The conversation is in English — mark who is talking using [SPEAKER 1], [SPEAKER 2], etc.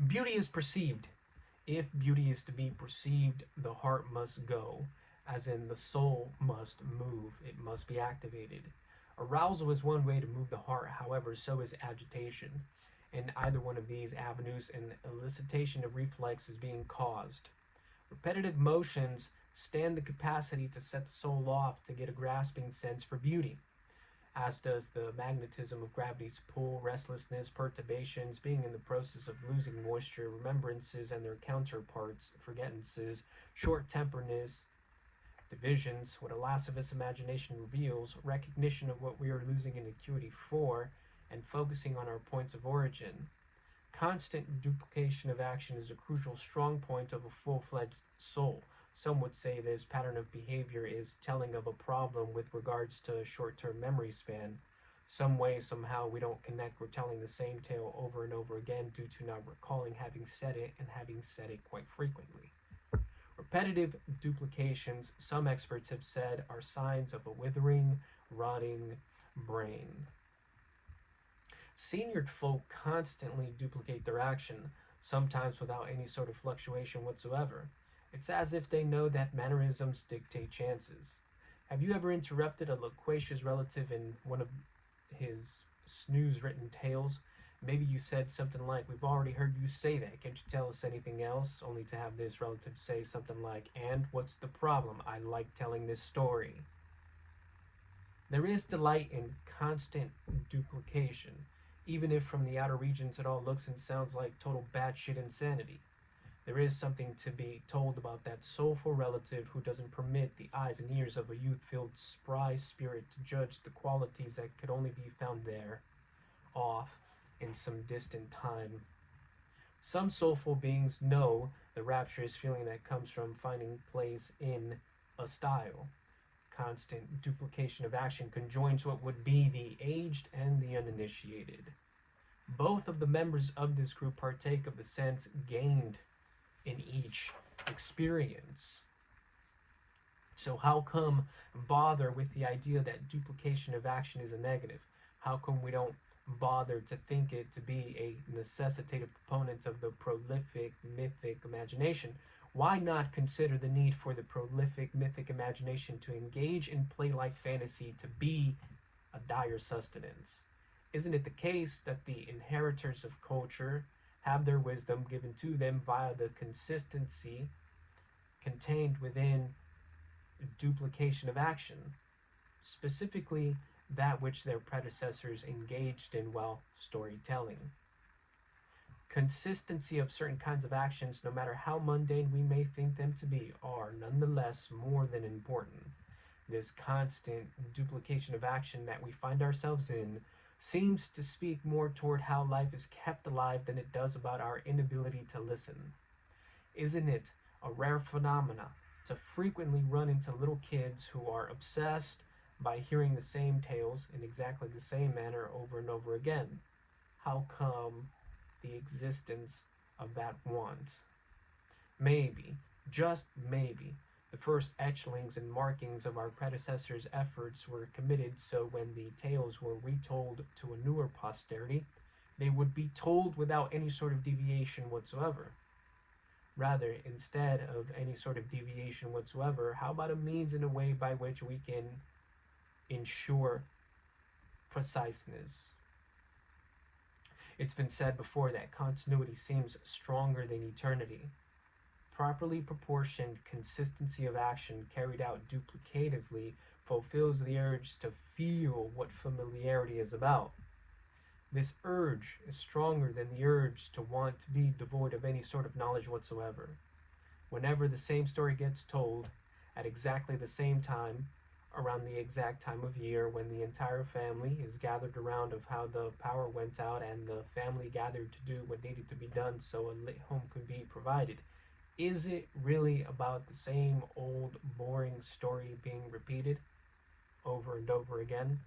[SPEAKER 1] Beauty is perceived. If beauty is to be perceived, the heart must go, as in the soul must move, it must be activated. Arousal is one way to move the heart, however, so is agitation. In either one of these avenues, an elicitation of reflex is being caused. Repetitive motions stand the capacity to set the soul off to get a grasping sense for beauty, as does the magnetism of gravity's pull, restlessness, perturbations, being in the process of losing moisture, remembrances and their counterparts, forgettances, short-temperedness, divisions, what a lascivious imagination reveals, recognition of what we are losing in acuity for, and focusing on our points of origin. Constant duplication of action is a crucial strong point of a full-fledged soul. Some would say this pattern of behavior is telling of a problem with regards to short-term memory span. Some way, somehow, we don't connect. We're telling the same tale over and over again due to not recalling having said it and having said it quite frequently. Repetitive duplications, some experts have said, are signs of a withering, rotting brain. Seniored folk constantly duplicate their action, sometimes without any sort of fluctuation whatsoever. It's as if they know that mannerisms dictate chances. Have you ever interrupted a loquacious relative in one of his snooze-written tales? Maybe you said something like, "We've already heard you say that. Can't you tell us anything else?" Only to have this relative say something like, "And what's the problem? I like telling this story." There is delight in constant duplication, even if from the outer regions it all looks and sounds like total batshit insanity. There is something to be told about that soulful relative who doesn't permit the eyes and ears of a youth-filled, spry spirit to judge the qualities that could only be found there, off, in some distant time. Some soulful beings know the rapturous feeling that comes from finding place in a style. Constant duplication of action conjoins what would be the aged and the uninitiated. Both of the members of this group partake of the sense gained in each experience. So how come bother with the idea that duplication of action is a negative? How come we don't bother to think it to be a necessitative component of the prolific mythic imagination? Why not consider the need for the prolific mythic imagination to engage in play-like fantasy to be a dire sustenance? Isn't it the case that the inheritors of culture have their wisdom given to them via the consistency contained within duplication of action, specifically that which their predecessors engaged in while storytelling? Consistency of certain kinds of actions, no matter how mundane we may think them to be, are nonetheless more than important. This constant duplication of action that we find ourselves in seems to speak more toward how life is kept alive than it does about our inability to listen. Isn't it a rare phenomena to frequently run into little kids who are obsessed by hearing the same tales in exactly the same manner over and over again? How come the existence of that want? Maybe, just maybe, the first etchings and markings of our predecessors' efforts were committed so when the tales were retold to a newer posterity, they would be told without any sort of deviation whatsoever. Rather, instead of any sort of deviation whatsoever, how about a means and a way by which we can ensure preciseness? It's been said before that continuity seems stronger than eternity. Properly proportioned consistency of action carried out duplicatively fulfills the urge to feel what familiarity is about. This urge is stronger than the urge to want to be devoid of any sort of knowledge whatsoever. Whenever the same story gets told, at exactly the same time, around the exact time of year when the entire family is gathered around of how the power went out and the family gathered to do what needed to be done so a lit home could be provided, is it really about the same old boring story being repeated over and over again?